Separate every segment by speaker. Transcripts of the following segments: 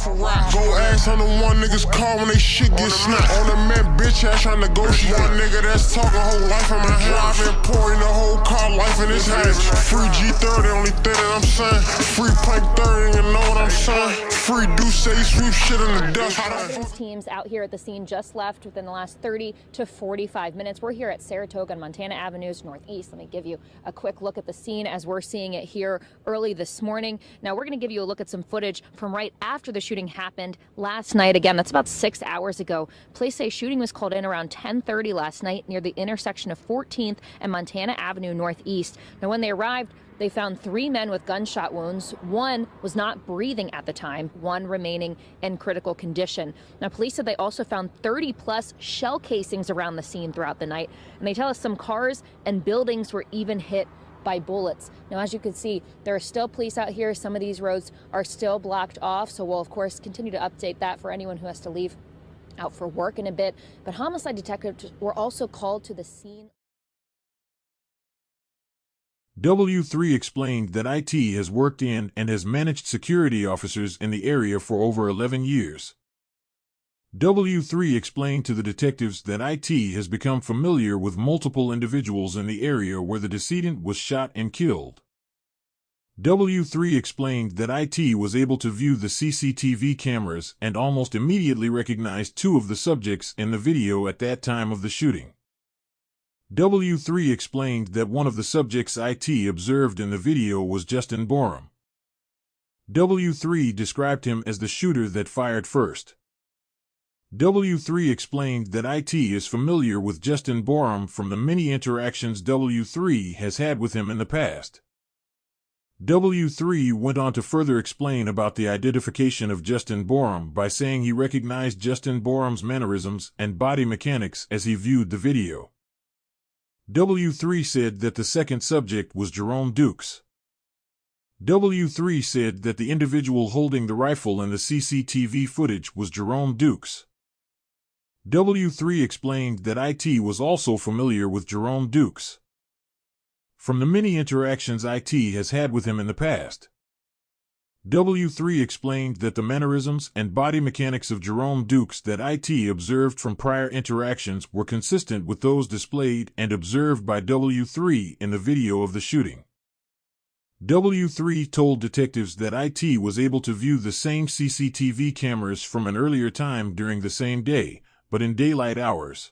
Speaker 1: for rap. Go ass on the one niggas call when they shit get snapped. On the man bitch ass trying to negotiate. One nigga that's talking whole life in my head. I've been pouring the whole car life in his hands. Free G30, only thing that I'm saying. Free Plank 30, you know what I'm saying? Free Deuce, sweep shit in the dust.
Speaker 2: Teams out here at the scene just left within the last 30 to 45 minutes. We're here at Saratoga and Montana Avenues Northeast. Let me give you a quick look at the scene as we're seeing it here early this morning. Now we're going to give you a look at some footage from right after the shooting happened last night. Again, that's about 6 hours ago. Police say shooting was called in around 10:30 last night near the intersection of 14th and Montana Avenue Northeast. Now when they arrived, they found 3 men with gunshot wounds. One was not breathing at the time, one remaining in critical condition. Now, police said they also found 30-plus shell casings around the scene throughout the night. And they tell us some cars and buildings were even hit by bullets. Now, as you can see, there are still police out here. Some of these roads are still blocked off. So we'll, of course, continue to update that for anyone who has to leave out for work in a bit. But homicide detectives were also called to the scene.
Speaker 3: W3 explained that IT has worked in and has managed security officers in the area for over 11 years. W3 explained to the detectives that IT has become familiar with multiple individuals in the area where the decedent was shot and killed. W3 explained that IT was able to view the CCTV cameras and almost immediately recognized 2 of the subjects in the video at that time of the shooting. W3 explained that one of the subjects IT observed in the video was Justin Borum. W3 described him as the shooter that fired first. W3 explained that IT is familiar with Justin Borum from the many interactions W3 has had with him in the past. W3 went on to further explain about the identification of Justin Borum by saying he recognized Justin Borum's mannerisms and body mechanics as he viewed the video. W3 said that the second subject was Jerome Dukes. W3 said that the individual holding the rifle in the CCTV footage was Jerome Dukes. W3 explained that IT was also familiar with Jerome Dukes from the many interactions IT has had with him in the past. W3 explained that the mannerisms and body mechanics of Jerome Dukes that IT observed from prior interactions were consistent with those displayed and observed by W3 in the video of the shooting. W3 told detectives that IT was able to view the same CCTV cameras from an earlier time during the same day, but in daylight hours.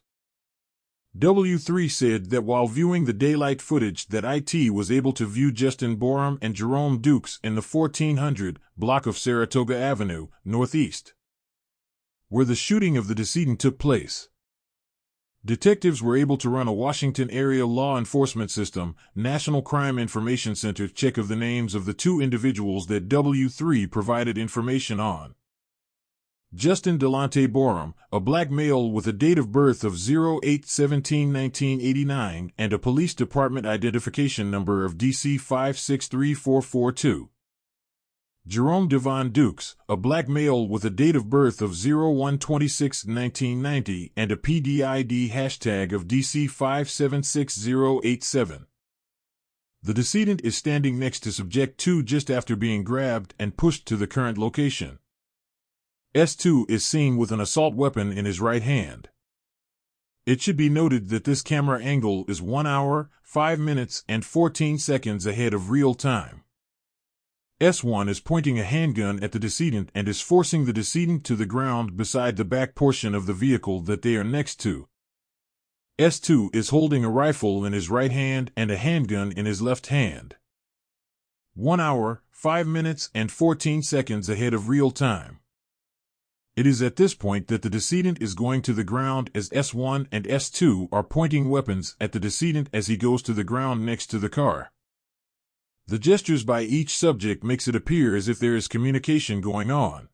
Speaker 3: W3 said that while viewing the daylight footage that IT was able to view Justin Borum and Jerome Dukes in the 1400 block of Saratoga Avenue, Northeast, where the shooting of the decedent took place. Detectives were able to run a Washington Area Law Enforcement System, National Crime Information Center check of the names of the 2 individuals that W3 provided information on. Justin Delonte Borum, a black male with a date of birth of 08/17/1989 and a police department identification number of DC 563442. Jerome Devon Dukes, a black male with a date of birth of 01/26/1990 and a PDID hashtag of DC 576087. The decedent is standing next to Subject 2 just after being grabbed and pushed to the current location. S2 is seen with an assault weapon in his right hand. It should be noted that this camera angle is 1 hour, 5 minutes, and 14 seconds ahead of real time. S1 is pointing a handgun at the decedent and is forcing the decedent to the ground beside the back portion of the vehicle that they are next to. S2 is holding a rifle in his right hand and a handgun in his left hand. 1 hour, 5 minutes, and 14 seconds ahead of real time. It is at this point that the decedent is going to the ground as S1 and S2 are pointing weapons at the decedent as he goes to the ground next to the car. The gestures by each subject makes it appear as if there is communication going on.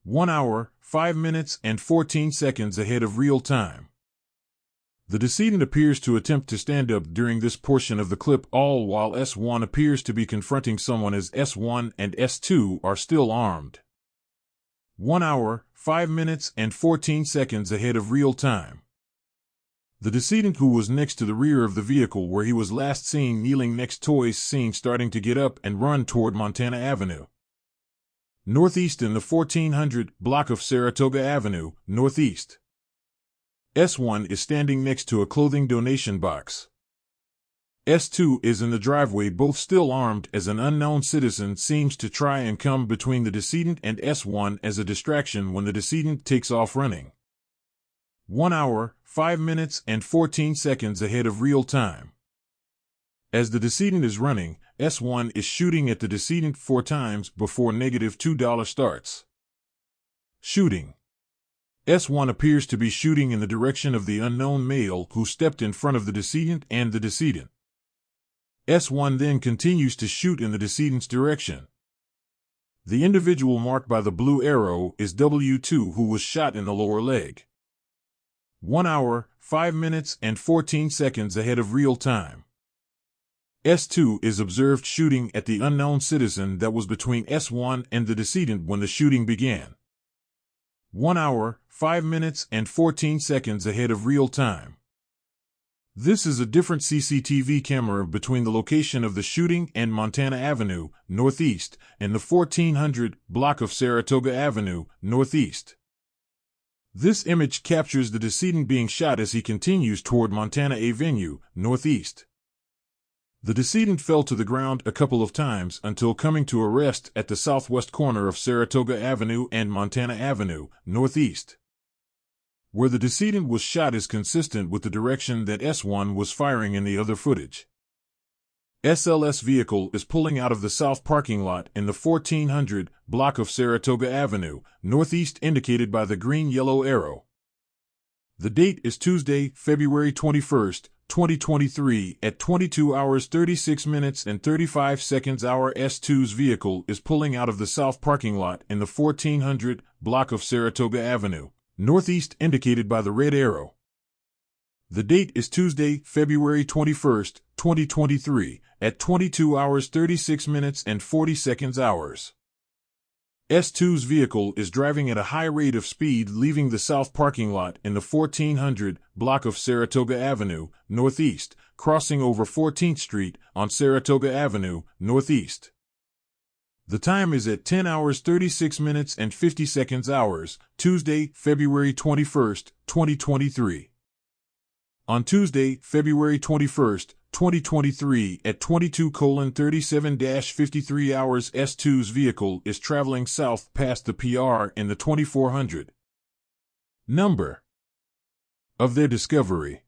Speaker 3: 1 hour, 5 minutes, and 14 seconds ahead of real time. The decedent appears to attempt to stand up during this portion of the clip, all while S1 appears to be confronting someone as S1 and S2 are still armed. 1 hour, 5 minutes, and 14 seconds ahead of real time. The decedent, who was next to the rear of the vehicle where he was last seen kneeling next to, is seen starting to get up and run toward Montana Avenue. northeast in the 1400 block of Saratoga Avenue, northeast. S1 is standing next to a clothing donation box. S2 is in the driveway, both still armed, as an unknown citizen seems to try and come between the decedent and S1 as a distraction when the decedent takes off running. 1 hour, 5 minutes, and 14 seconds ahead of real time. As the decedent is running, S1 is shooting at the decedent 4 times before -$2 starts. Shooting. S1 appears to be shooting in the direction of the unknown male who stepped in front of the decedent and the decedent. S1 then continues to shoot in the decedent's direction. The individual marked by the blue arrow is W2, who was shot in the lower leg. 1 hour, 5 minutes, and 14 seconds ahead of real time. S2 is observed shooting at the unknown citizen that was between S1 and the decedent when the shooting began. 1 hour, 5 minutes, and 14 seconds ahead of real time. This is a different CCTV camera between the location of the shooting and Montana Avenue, northeast, and the 1400 block of Saratoga Avenue, northeast. This image captures the decedent being shot as he continues toward Montana Avenue, northeast. The decedent fell to the ground a couple of times until coming to a rest at the southwest corner of Saratoga Avenue and Montana Avenue, northeast. Where the decedent was shot is consistent with the direction that S1 was firing in the other footage. SLS vehicle is pulling out of the south parking lot in the 1400 block of Saratoga Avenue, northeast, indicated by the green-yellow arrow. The date is Tuesday, February 21st, 2023 at 22 hours 36 minutes and 35 seconds. Our S2's vehicle is pulling out of the south parking lot in the 1400 block of Saratoga Avenue, northeast, indicated by the red arrow. The date is Tuesday, February 21st, 2023 at 22 hours 36 minutes and 40 seconds hours. S2's vehicle is driving at a high rate of speed, leaving the south parking lot in the 1400 block of Saratoga Avenue, northeast, crossing over 14th Street on Saratoga Avenue, northeast. The time is at 10 hours 36 minutes and 50 seconds hours, Tuesday, February 21st, 2023. On Tuesday, February 21st, 2023 at 22:37-53 hours, S2's vehicle is traveling south past the PR in the 2400 number of their discovery.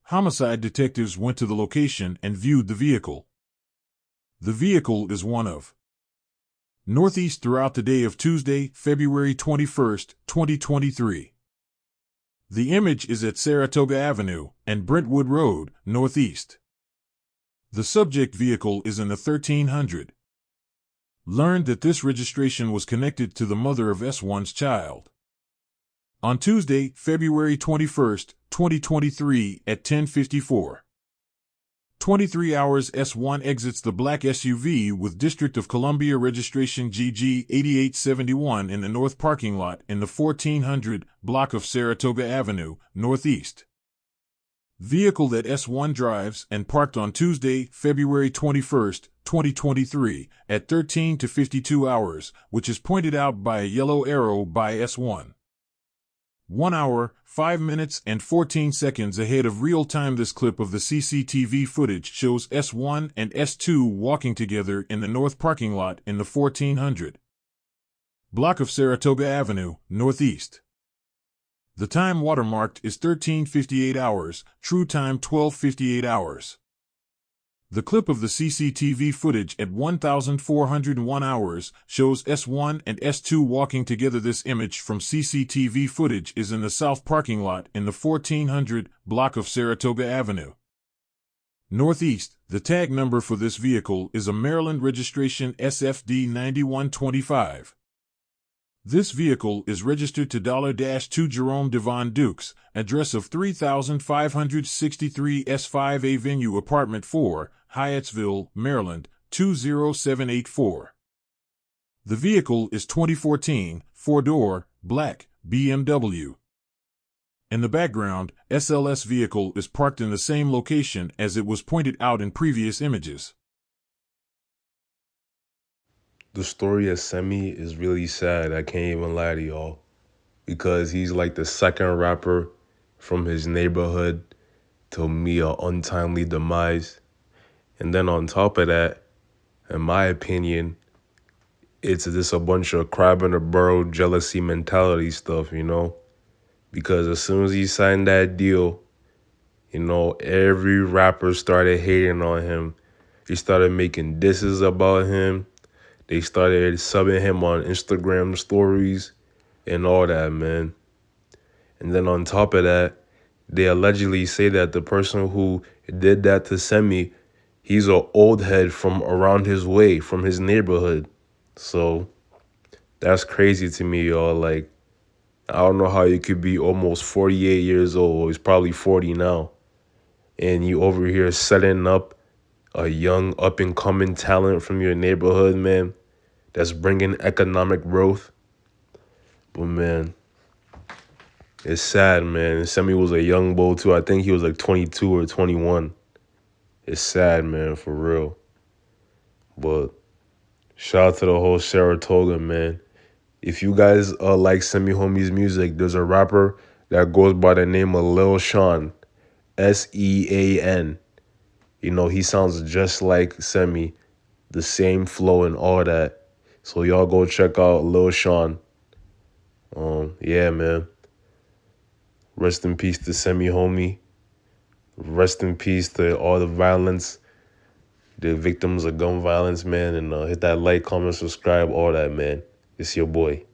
Speaker 3: Homicide detectives went to the location and viewed the vehicle. The vehicle is one of northeast throughout the day of Tuesday, February 21st, 2023. The image is at Saratoga Avenue and Brentwood Road, northeast. The subject vehicle is in the 1300. Learned that this registration was connected to the mother of S1's child. On Tuesday, February 21st, 2023 at 10:54. 23 hours, S1 exits the black SUV with District of Columbia registration GG 8871 in the north parking lot in the 1400 block of Saratoga Avenue, northeast. Vehicle that S1 drives and parked on Tuesday, February 21st, 2023 at 13:52 hours, which is pointed out by a yellow arrow by S1. 1 hour, 5 minutes, and 14 seconds ahead of real time. This clip of the CCTV footage shows S1 and S2 walking together in the north parking lot in the 1400 block of Saratoga Avenue, northeast. The time watermarked is 13:58 hours, true time 12:58 hours. The clip of the CCTV footage at 1401 hours shows S1 and S2 walking together. This image from CCTV footage is in the south parking lot in the 1400 block of Saratoga Avenue, northeast. The tag number for this vehicle is a Maryland registration SFD 9125. This vehicle is registered to $2 Jerome Devon Dukes, address of 3563 S5 Avenue, Apartment 4, Hyattsville, Maryland, 20784. The vehicle is 2014, 4-door, black, BMW. In the background, SLS vehicle is parked in the same location as it was pointed out in previous images.
Speaker 4: The story of Semi is really sad. I can't even lie to y'all. Because he's like the second rapper from his neighborhood to meet an untimely demise. And then on top of that, in my opinion, it's just a bunch of crab in a barrel jealousy mentality stuff, you know? Because as soon as he signed that deal, you know, every rapper started hating on him. They started making disses about him. They started subbing him on Instagram stories and all that, man. And then on top of that, they allegedly say that the person who did that to Semi, he's an old head from around his way, from his neighborhood. So that's crazy to me, y'all. Like, I don't know how you could be almost 48 years old. He's probably 40 now. And you over here setting up a young up-and-coming talent from your neighborhood, man, that's bringing economic growth. But, man, it's sad, man. Semi was a young bull, too. I think he was like 22 or 21. It's sad, man, for real. But shout out to the whole Saratoga, man. If you guys like Semi Homie's music, there's a rapper that goes by the name of Lil Sean, Sean. You know, he sounds just like Semi, the same flow and all that. So y'all go check out Lil Sean. Yeah, man. Rest in peace to Semi Homie. Rest in peace to all the violence, the victims of gun violence, man. And hit that like, comment, subscribe, all that, man. It's your boy.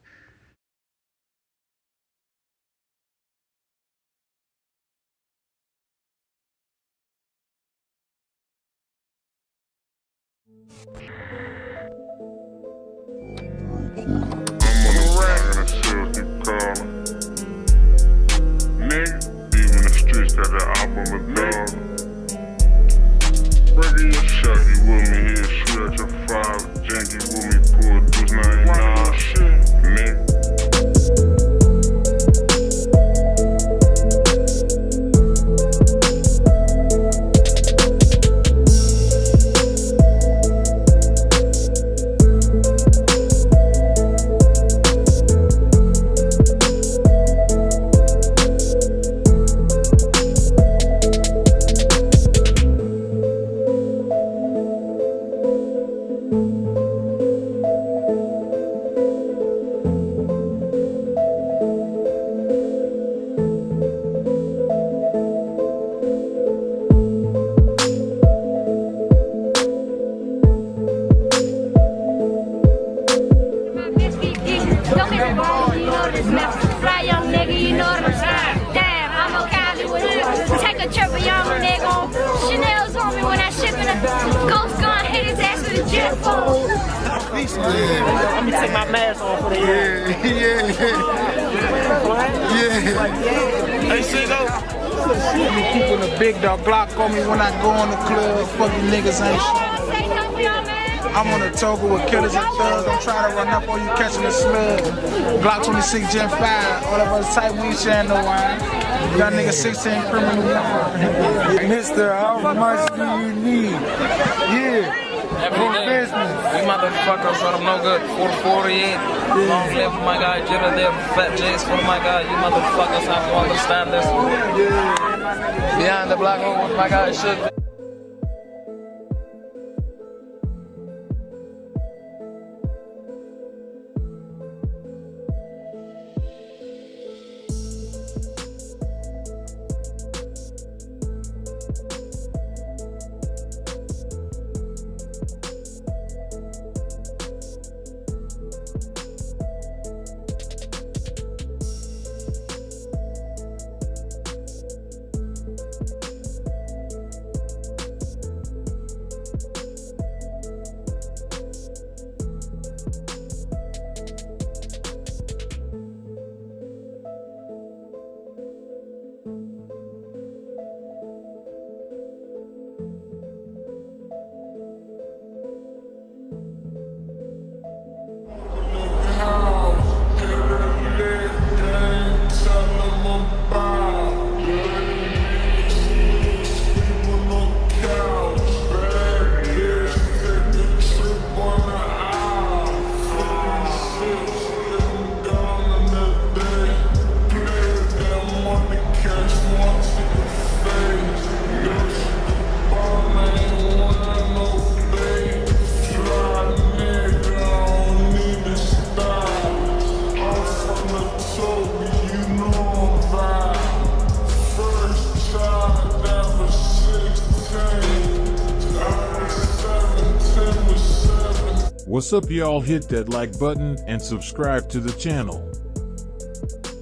Speaker 1: I'm on the rag and I still keep calling. Nigga, even the streets got that album of dog. Breaking your shot, you with me here, shoot at your 5, janky with me, pull deuce 99 shit, nigga.
Speaker 5: Fly young nigga, you know what I'm saying? Damn, I'm on Cali with it. Take a trip, a young nigga. Chanel's on me when I ship in a ghost gun, hit his ass with a jet phone.
Speaker 6: Let me take my mask off for the
Speaker 7: Hey, Sigo. Keeping a big dog Glock on me when I go in the club. Fucking niggas ain't shit.
Speaker 5: Say something for y'all, man.
Speaker 7: I'm on a Toga with killers and thugs. I'm trying to run up on you catching a slug. Glock 26 Gen 5. All of us type, we ain't sharing no wine. Young nigga 16 criminal. Mister, how much do you need? Yeah.
Speaker 6: Every day. You motherfuckers are no good. 448. Long live my guy Jira there. Fat J's for my guy. You motherfuckers have to understand this. Behind the black hole with my guy shit.
Speaker 3: What's up, y'all? Hit that like button and subscribe to the channel.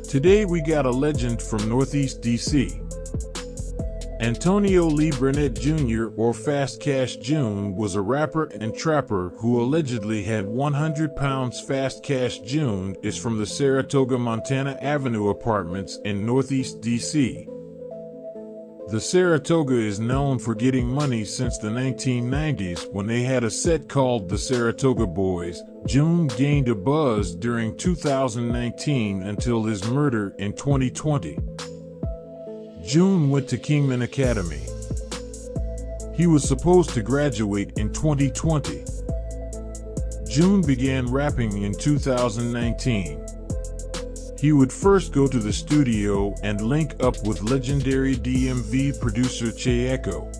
Speaker 3: Today we got a legend from Northeast DC. Antonio Lee Burnett Jr. or Fast Cash June was a rapper and trapper who allegedly had 100 pounds. Fast Cash June is from the Saratoga, Montana Avenue apartments in Northeast DC. The Saratoga is known for getting money since the 1990s when they had a set called the Saratoga Boys. June gained a buzz during 2019 until his murder in 2020. June went to Kingman Academy. He was supposed to graduate in 2020. June began rapping in 2019. He would first go to the studio and link up with legendary DMV producer Che Echo.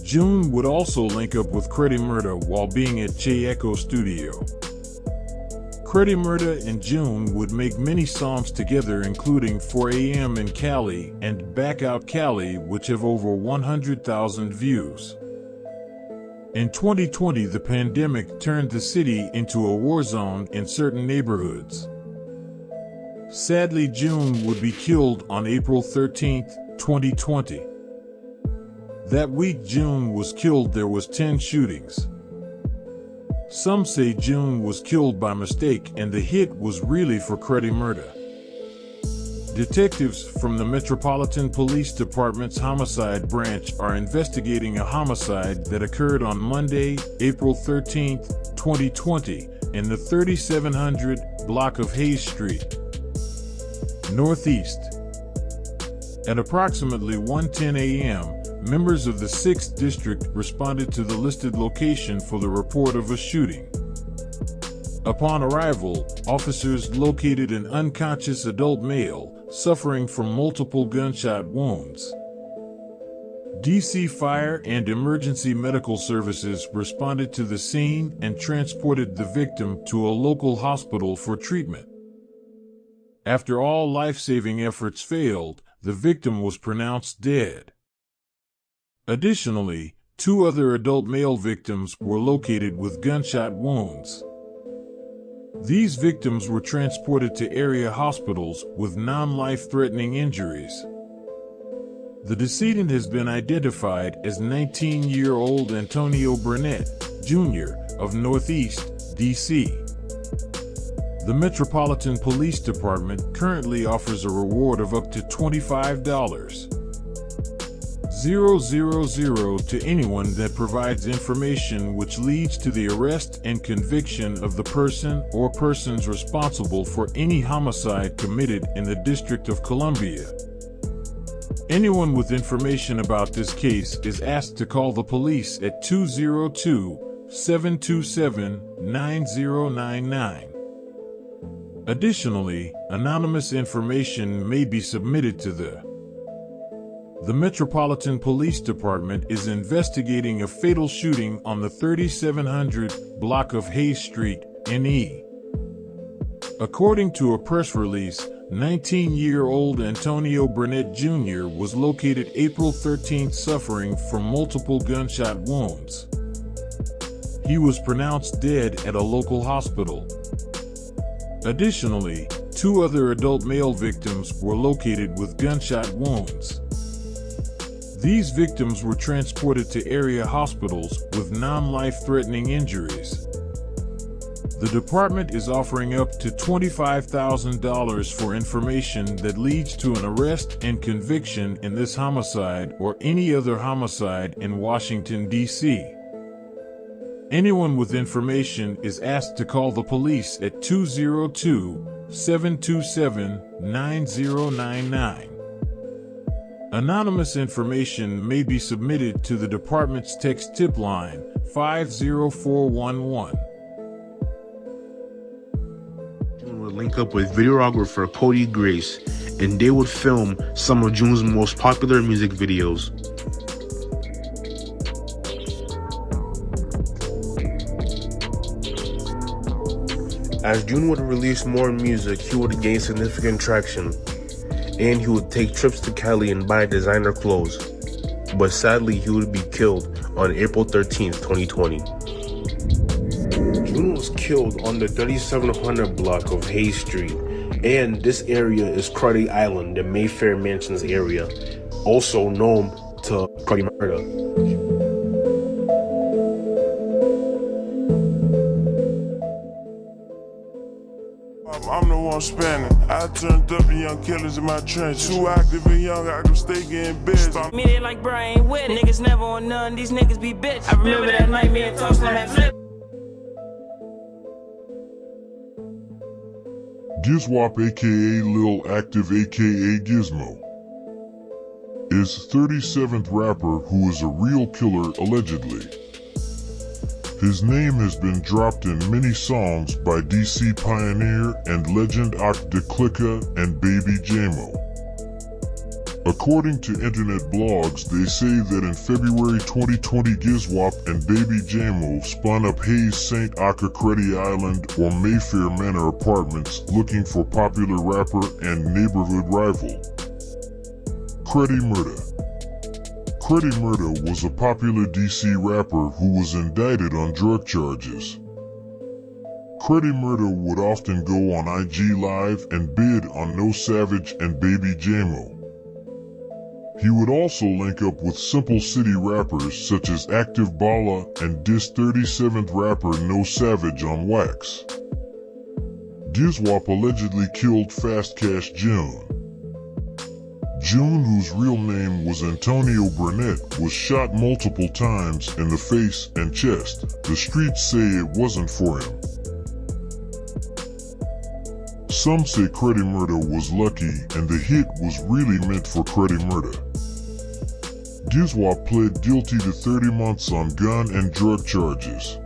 Speaker 3: June would also link up with Credi Murda while being at Che Echo studio. Credi Murda and June would make many songs together, including 4 AM in Cali and Back Out Cali, which have over 100,000 views. In 2020, the pandemic turned the city into a war zone in certain neighborhoods. Sadly, June would be killed on April 13, 2020. That week June was killed, there was 10 shootings. Some say June was killed by mistake and the hit was really for Credi Murda. Detectives from the Metropolitan Police Department's Homicide Branch are investigating a homicide that occurred on Monday, April 13, 2020, in the 3700 block of Hayes Street, Northeast. At approximately 1:10 a.m., members of the 6th District responded to the listed location for the report of a shooting. Upon arrival, officers located an unconscious adult male suffering from multiple gunshot wounds. DC Fire and Emergency Medical Services responded to the scene and transported the victim to a local hospital for treatment. After all life-saving efforts failed, the victim was pronounced dead. Additionally, 2 other adult male victims were located with gunshot wounds. These victims were transported to area hospitals with non-life-threatening injuries. The decedent has been identified as 19-year-old Antonio Burnett, Jr. of Northeast DC. The Metropolitan Police Department currently offers a reward of up to $25,000 to anyone that provides information which leads to the arrest and conviction of the person or persons responsible for any homicide committed in the District of Columbia. Anyone with information about this case is asked to call the police at 202-727-9099. Additionally, anonymous information may be submitted to the Metropolitan Police Department is investigating a fatal shooting on the 3700 block of Hayes Street, NE. According to a press release, 19-year-old Antonio Burnett Jr. was located April 13th suffering from multiple gunshot wounds. He was pronounced dead at a local hospital. Additionally, 2 other adult male victims were located with gunshot wounds. These victims were transported to area hospitals with non-life-threatening injuries. The department is offering up to $25,000 for information that leads to an arrest and conviction in this homicide or any other homicide in Washington, D.C. Anyone with information is asked to call the police at 202-727-9099. Anonymous information may be submitted to the department's text tip line 50411.
Speaker 8: Would link up with videographer Cody Grace, and they would film some of June's most popular music videos. As June would release more music, he would gain significant traction, and he would take trips to Cali and buy designer clothes. But sadly, he would be killed on April 13th, 2020. June was killed on the 3700 block of Hayes Street, and this area is Cruddy Island, the Mayfair Mansions area, also known to Cruddy murder.
Speaker 1: I'm the one spanning. I turned up and young killers in my trench. Too active and young, I can stay getting bits.
Speaker 9: Me, they like bro, I ain't with it. Niggas never on none, these niggas be bitch. I remember that night me and Toast on that flip.
Speaker 3: Gizwop aka Lil Active aka Gizmo is 37th rapper who is a real killer allegedly. His name has been dropped in many songs by DC Pioneer and Legend Ak De Klicka and Baby Jamo. According to internet blogs, they say that in February 2020 Gizwop and Baby Jamo spun up Hayes St. Aka Cruddy Island or Mayfair Manor apartments looking for popular rapper and neighborhood rival Cruddy Murder. Cruddy Murder was a popular DC rapper who was indicted on drug charges. Cruddy Murder would often go on IG Live and bid on No Savage and Baby Jamo. He would also link up with Simple City rappers such as Active Bala and Dis 37th rapper No Savage on Wax. Gizwop allegedly killed Fast Cash June. June, whose real name was Antonio Burnett, was shot multiple times in the face and chest. The streets say it wasn't for him. Some say Cruddy Murder was lucky and the hit was really meant for Cruddy Murder. Gizwop pled guilty to 30 months on gun and drug charges.